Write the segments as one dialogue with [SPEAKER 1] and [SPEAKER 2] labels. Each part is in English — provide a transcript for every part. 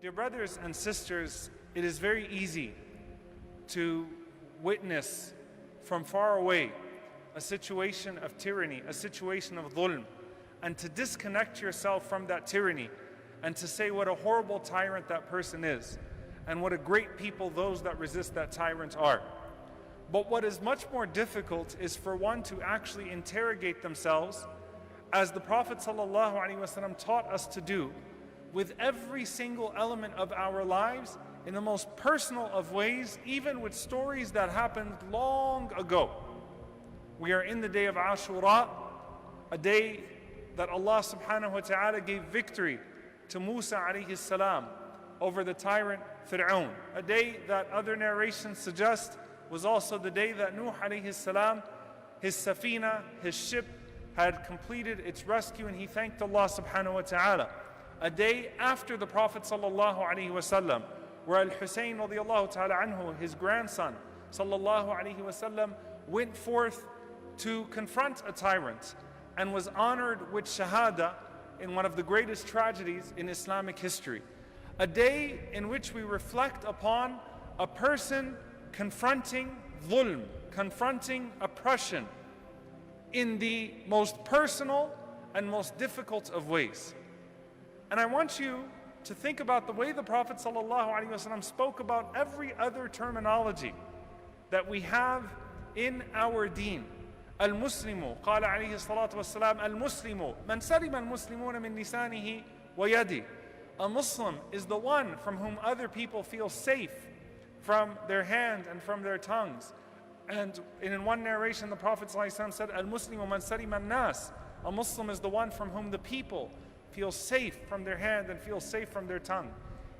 [SPEAKER 1] Dear brothers and sisters, it is very easy to witness from far away a situation of tyranny, a situation of zulm, and to disconnect yourself from that tyranny and to say what a horrible tyrant that person is and what a great people those that resist that tyrant are. But what is much more difficult is for one to actually interrogate themselves, as the Prophet ﷺ taught us to do, with every single element of our lives in the most personal of ways, even with stories that happened long ago. We are in the day of Ashura, a day that Allah subhanahu wa ta'ala gave victory to Musa alayhi salam over the tyrant Firʿaun. A day that other narrations suggest was also the day that Nuh alayhi salam, his safina, his ship, had completed its rescue, and he thanked Allah subhanahu wa ta'ala. A day after the Prophet sallallahu alaihi wasallam, where al-Ḥusayn radiallahu ta'ala anhu, his grandson sallallahu alaihi wasallam, went forth to confront a tyrant and was honored with shahada in one of the greatest tragedies in Islamic history. A day in which we reflect upon a person confronting zulm, confronting oppression in the most personal and most difficult of ways. And I want you to think about the way the Prophet ﷺ spoke about every other terminology that we have in our deen. Al-Muslimu, قال عليه الصلاة والسلام, Al-Muslimu, man salima al-Muslimuna min lisanihi wa yadi. A Muslim is the one from whom other people feel safe from their hand and from their tongues. And in one narration, the Prophet ﷺ said, Al-Muslimu man salima al-nas. A Muslim is the one from whom the people feel safe from their hand and feel safe from their tongue.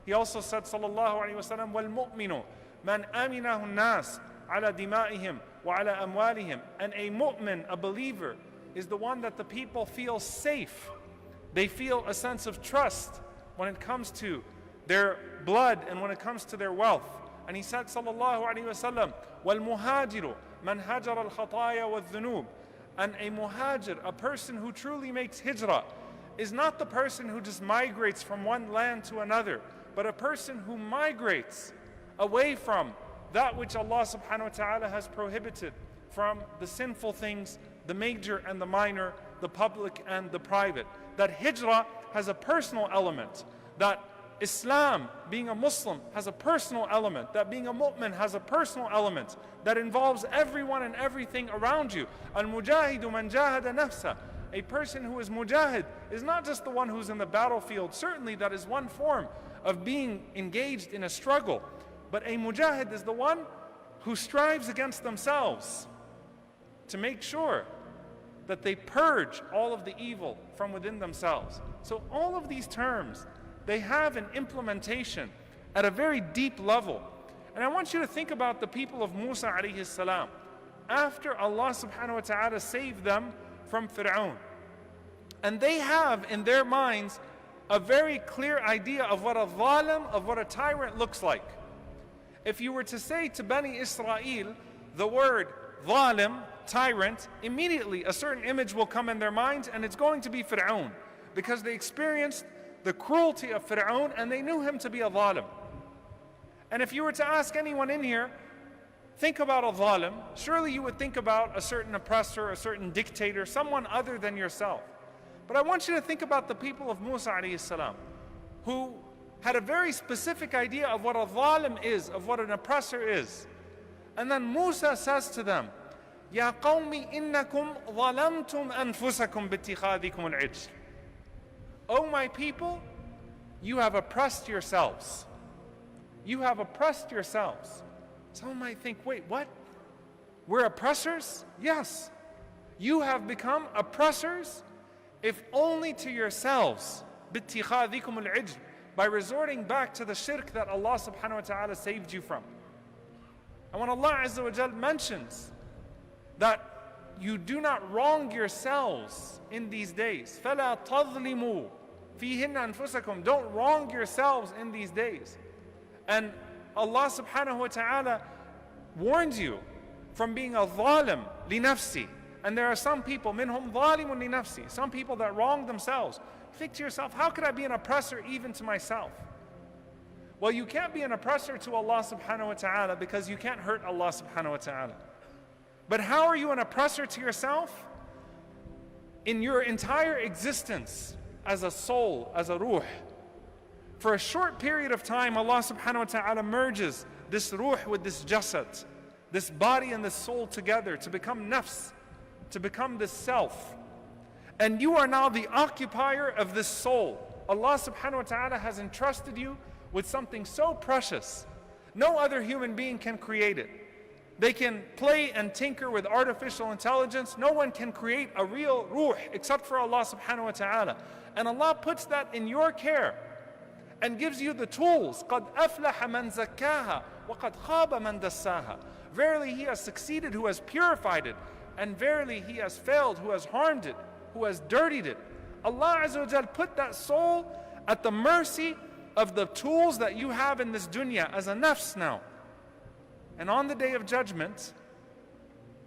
[SPEAKER 1] He also said, sallallahu alayhi wa sallam, وَالْمُؤْمِنُ مَنْ أَمِنَهُ النَّاسِ عَلَى دِمَائِهِمْ وَعَلَى أَمْوَالِهِمْ. And a mu'min, a believer, is the one that the people feel safe. They feel a sense of trust when it comes to their blood and when it comes to their wealth. And he said, sallallahu alayhi wa sallam, وَالْمُهَاجِرُ مَنْ هَجَرَ الْخَطَايَا وَالذُّنُوبِ. And a muhajir, a person who truly makes hijrah, is not the person who just migrates from one land to another, but a person who migrates away from that which Allah subhanahu wa ta'ala has prohibited, from the sinful things, the major and the minor, the public and the private. That hijrah has a personal element, that Islam, being a Muslim, has a personal element, that being a mu'min has a personal element that involves everyone and everything around you. Al-Mujahidu man jahada nafsa. A person who is Mujahid is not just the one who's in the battlefield. Certainly that is one form of being engaged in a struggle. But a Mujahid is the one who strives against themselves to make sure that they purge all of the evil from within themselves. So all of these terms, they have an implementation at a very deep level. And I want you to think about the people of Musa alayhi salam. After Allah subhanahu wa ta'ala saved them from Fir'aun. And they have in their minds a very clear idea of what a zalim, of what a tyrant looks like. If you were to say to Bani Israel the word zalim, tyrant, immediately a certain image will come in their minds, and it's going to be Fir'aun, because they experienced the cruelty of Fir'aun and they knew him to be a zalim. And if you were to ask anyone in here, think about a zalim, surely you would think about a certain oppressor, a certain dictator, someone other than yourself. But I want you to think about the people of Musa alayhi salam, who had a very specific idea of what a zalim is, of what an oppressor is. And then Musa says to them, Ya qawmi innakum zalamtum anfusakum bittikhadikum al-'ijl. O my people, you have oppressed yourselves. You have oppressed yourselves. Someone might think, wait, what? We're oppressors? Yes. You have become oppressors, if only to yourselves, بِاتِّخَاذِكُمُ الْعِجْلِ, by resorting back to the shirk that Allah subhanahu wa ta'ala saved you from. And when Allah Azza wa Jal mentions that you do not wrong yourselves in these days, فَلَا تَظْلِمُوا فِيهِنَّ أَنفُسَكُمْ, don't wrong yourselves in these days. And Allah subhanahu wa ta'ala warns you from being a zalim li nafsi. And there are some people, minhum zalimun li nafsi, some people that wrong themselves. Think to yourself, how could I be an oppressor even to myself? Well, you can't be an oppressor to Allah subhanahu wa ta'ala because you can't hurt Allah subhanahu wa ta'ala. But how are you an oppressor to yourself? In your entire existence as a soul, as a ruh. For a short period of time, Allah subhanahu wa ta'ala merges this ruh with this jasad, this body and this soul together to become nafs, to become this self. And you are now the occupier of this soul. Allah subhanahu wa ta'ala has entrusted you with something so precious. No other human being can create it. They can play and tinker with artificial intelligence. No one can create a real ruh except for Allah subhanahu wa ta'ala. And Allah puts that in your care and gives you the tools. قَدْ أَفْلَحَ مَنْ زَكَّاهَا وَقَدْ خَابَ مَنْ دَسَّاهَا. Verily he has succeeded who has purified it, and verily he has failed who has harmed it, who has dirtied it. Allah Azza wa Jal put that soul at the mercy of the tools that you have in this dunya as a nafs now. And on the day of judgment,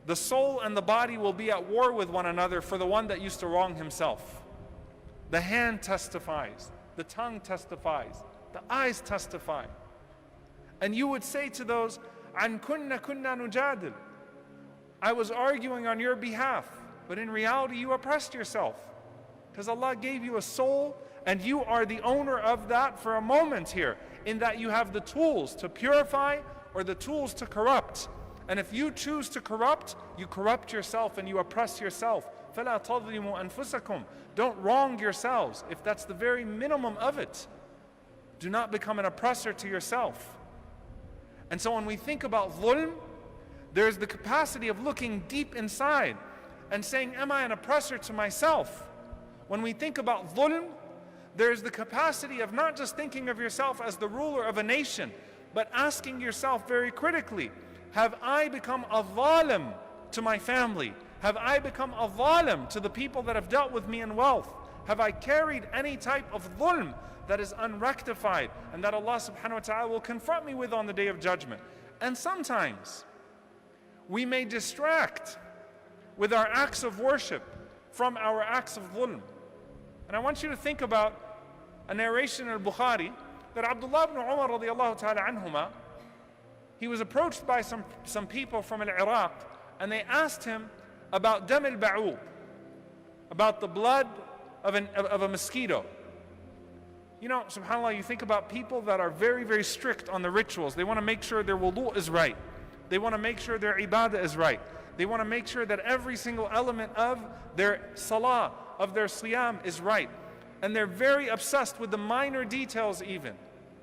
[SPEAKER 1] the soul and the body will be at war with one another for the one that used to wrong himself. The hand testifies, the tongue testifies, the eyes testify. And you would say to those, عَنْ كُنَّ كُنَّا نُجَادِلُ, I was arguing on your behalf, but in reality you oppressed yourself. Because Allah gave you a soul and you are the owner of that for a moment here, in that you have the tools to purify or the tools to corrupt. And if you choose to corrupt, you corrupt yourself and you oppress yourself. فَلَا تَظْلِمُوا أَنفُسَكُمْ. Don't wrong yourselves if that's the very minimum of it. Do not become an oppressor to yourself. And so when we think about zulm, there's the capacity of looking deep inside and saying, am I an oppressor to myself? When we think about zulm, there's the capacity of not just thinking of yourself as the ruler of a nation, but asking yourself very critically, have I become a zalim to my family? Have I become a zalim to the people that have dealt with me in wealth? Have I carried any type of zulm that is unrectified and that Allah subhanahu wa ta'ala will confront me with on the day of judgment? And sometimes we may distract with our acts of worship from our acts of zulm. And I want you to think about a narration in al-Bukhari that Abdullah ibn Umar radiallahu ta'ala anhuma, he was approached by some people from al-Iraq, and they asked him about dam al-ba'ūb, about the blood of a mosquito. You know, subhanAllah, you think about people that are very, very strict on the rituals. They want to make sure their wudu is right. They want to make sure their ibadah is right. They want to make sure that every single element of their salah, of their siyam is right. And they're very obsessed with the minor details even.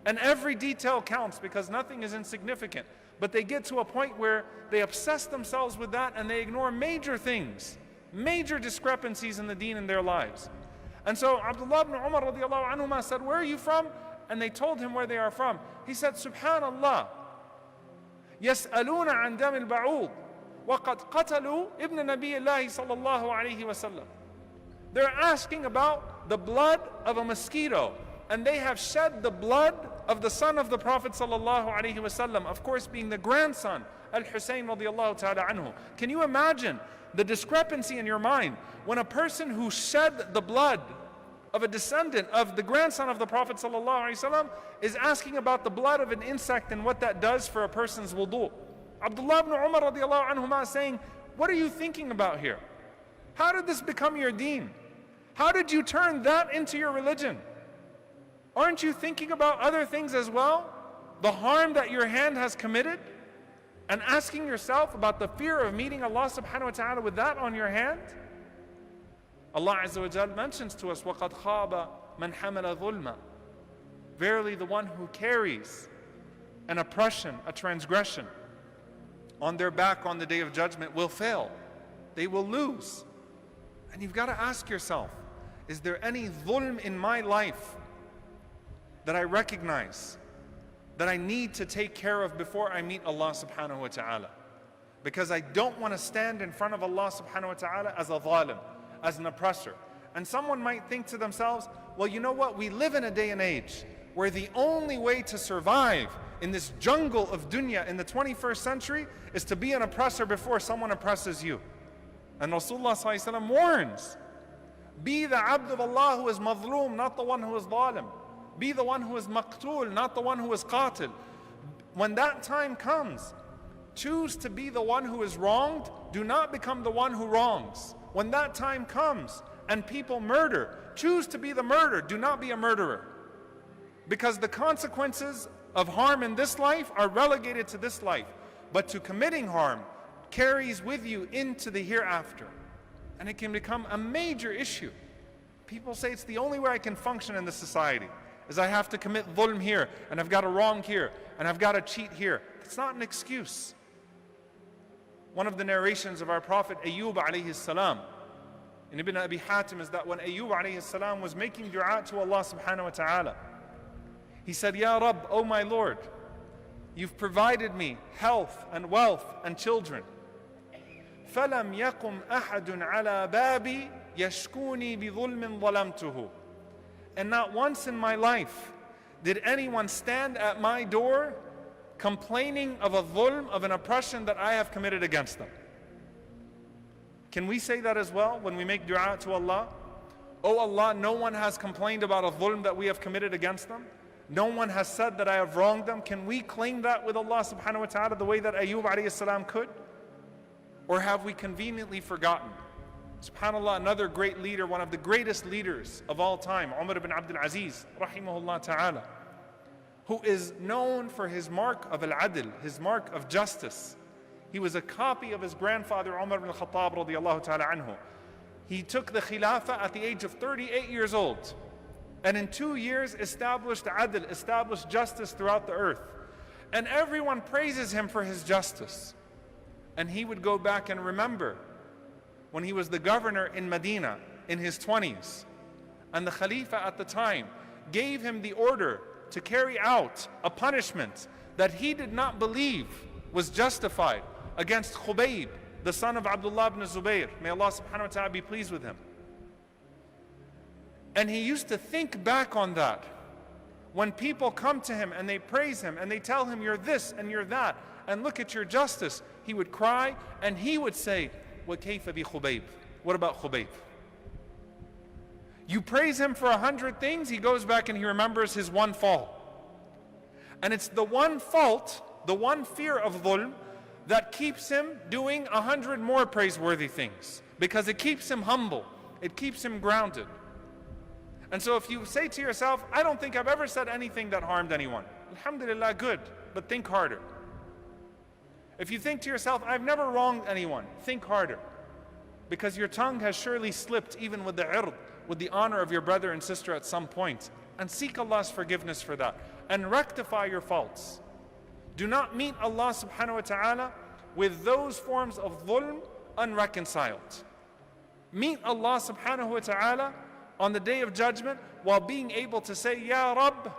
[SPEAKER 1] And every detail counts because nothing is insignificant. But they get to a point where they obsess themselves with that and they ignore major things, major discrepancies in the deen in their lives. And so Abdullah ibn Umar radiallahu anhuma said, where are you from? And they told him where they are from. He said, Subhanallah, يسألون عن دم البعوض وقد قتلوا ابن نبي الله صلى الله عليه وسلم. They're asking about the blood of a mosquito, and they have shed the blood of the son of the Prophet sallallahu alaihi wasallam, of course being the grandson, al-Ḥusayn radiallahu ta'ala anhu. Can you imagine the discrepancy in your mind when a person who shed the blood of a descendant of the grandson of the Prophet sallallahu alaihi wasallam is asking about the blood of an insect and what that does for a person's wudu? Abdullah ibn Umar radiallahu anhuma is saying, what are you thinking about here? How did this become your deen? How did you turn that into your religion? Aren't you thinking about other things as well? The harm that your hand has committed? And asking yourself about the fear of meeting Allah subhanahu wa ta'ala with that on your hand? Allah Azza wa Jal mentions to us, وَقَدْ خَابَ مَنْ حَمَلَ ظُلْمًا. Verily the one who carries an oppression, a transgression on their back on the day of judgment will fail. They will lose. And you've got to ask yourself, is there any zulm in my life that I recognize, that I need to take care of before I meet Allah subhanahu wa ta'ala? Because I don't want to stand in front of Allah subhanahu wa ta'ala as a zalim, as an oppressor. And someone might think to themselves, well, you know what? We live in a day and age where the only way to survive in this jungle of dunya in the 21st century is to be an oppressor before someone oppresses you. And Rasulullah sallallahu alaihi wasallam warns, be the abd of Allah who is mazloom, not the one who is zalim. Be the one who is maqtul, not the one who is qatil. When that time comes, choose to be the one who is wronged. Do not become the one who wrongs. When that time comes and people murder, choose to be the murderer. Do not be a murderer. Because the consequences of harm in this life are relegated to this life. But to committing harm carries with you into the hereafter. And it can become a major issue. People say it's the only way I can function in this society is I have to commit zulm here, and I've got to wrong here, and I've got to cheat here. It's not an excuse. One of the narrations of our Prophet Ayyub alayhi salam in Ibn Abi Hatim is that when Ayyub alayhi salam was making dua to Allah subhanahu wa ta'ala, he said, Ya Rabb, O my Lord, you've provided me health and wealth and children. فَلَمْ يَقُمْ أَحَدٌ عَلَى بَابِي يَشْكُونِي بِظُلْمٍ ظَلَمْتُهُ. And not once in my life did anyone stand at my door complaining of a zulm, of an oppression that I have committed against them. Can we say that as well when we make dua to Allah? Oh Allah, no one has complained about a zulm that we have committed against them. No one has said that I have wronged them. Can we claim that with Allah subhanahu wa ta'ala the way that Ayyub alayhi salam could? Or have we conveniently forgotten? SubhanAllah, another great leader, one of the greatest leaders of all time, Umar ibn Abdul Aziz, rahimahullah ta'ala, who is known for his mark of al-adl, his mark of justice. He was a copy of his grandfather, Umar ibn al-Khattab radiyallahu ta'ala anhu. He took the khilafah at the age of 38 years old. And in 2 years established adl, established justice throughout the earth. And everyone praises him for his justice. And he would go back and remember when he was the governor in Medina in his 20s. And the Khalifa at the time gave him the order to carry out a punishment that he did not believe was justified against Khubayb, the son of Abdullah ibn Zubayr. May Allah subhanahu wa ta'ala be pleased with him. And he used to think back on that. When people come to him and they praise him and they tell him you're this and you're that, and look at your justice, he would cry and he would say, وَكَيْفَ بِخُبَيْبٍ? What about Khubayb? You praise him for 100 things, he goes back and he remembers his one fault. And it's the one fault, the one fear of dhulm, that keeps him doing 100 more praiseworthy things. Because it keeps him humble, it keeps him grounded. And so if you say to yourself, I don't think I've ever said anything that harmed anyone, alhamdulillah, good, but think harder. If you think to yourself, I've never wronged anyone, think harder. Because your tongue has surely slipped even with the ird, with the honor of your brother and sister at some point. And seek Allah's forgiveness for that. And rectify your faults. Do not meet Allah subhanahu wa ta'ala with those forms of dhulm unreconciled. Meet Allah subhanahu wa ta'ala on the day of judgment while being able to say, Ya Rabb,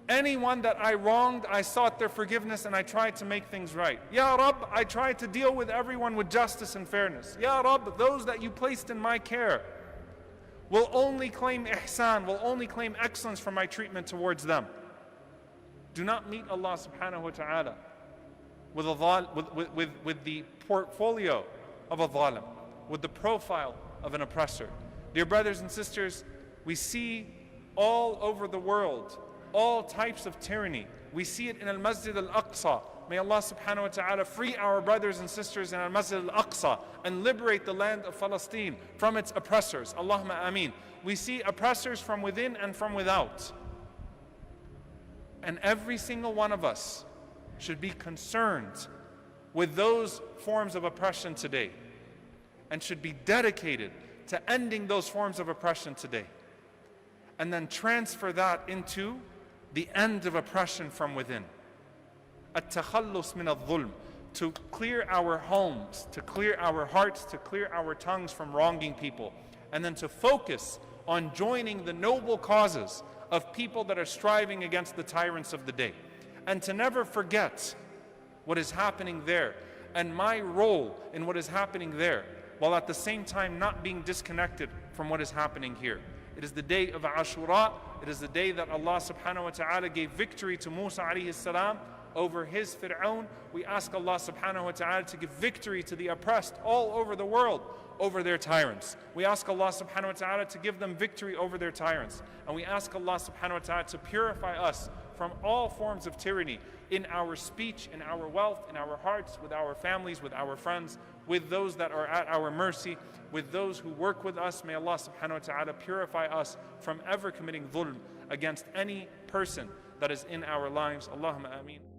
[SPEAKER 1] anyone that I wronged, I sought their forgiveness and I tried to make things right. Ya Rabb, I tried to deal with everyone with justice and fairness. Ya Rabb, those that you placed in my care will only claim ihsan, will only claim excellence for my treatment towards them. Do not meet Allah subhanahu wa ta'ala with the portfolio of a zalim, with the profile of an oppressor. Dear brothers and sisters, we see all over the world all types of tyranny. We see it in al-Masjid al-Aqsa. May Allah subhanahu wa ta'ala free our brothers and sisters in al-Masjid al-Aqsa and liberate the land of Palestine from its oppressors. Allahumma ameen. We see oppressors from within and from without. And every single one of us should be concerned with those forms of oppression today and should be dedicated to ending those forms of oppression today. And then transfer that into the end of oppression from within. At-takhallus min al-dhulm, to clear our homes, to clear our hearts, to clear our tongues from wronging people, and then to focus on joining the noble causes of people that are striving against the tyrants of the day, and to never forget what is happening there and my role in what is happening there, while at the same time not being disconnected from what is happening here. It is the day of Ashura. It is the day that Allah subhanahu wa ta'ala gave victory to Musa alayhi salam over his Firʿaun. We ask Allah subhanahu wa ta'ala to give victory to the oppressed all over the world over their tyrants. We ask Allah subhanahu wa ta'ala to give them victory over their tyrants. And we ask Allah subhanahu wa ta'ala to purify us from all forms of tyranny in our speech, in our wealth, in our hearts, with our families, with our friends, with those that are at our mercy, with those who work with us. May Allah subhanahu wa ta'ala purify us from ever committing zulm against any person that is in our lives. Allahumma ameen.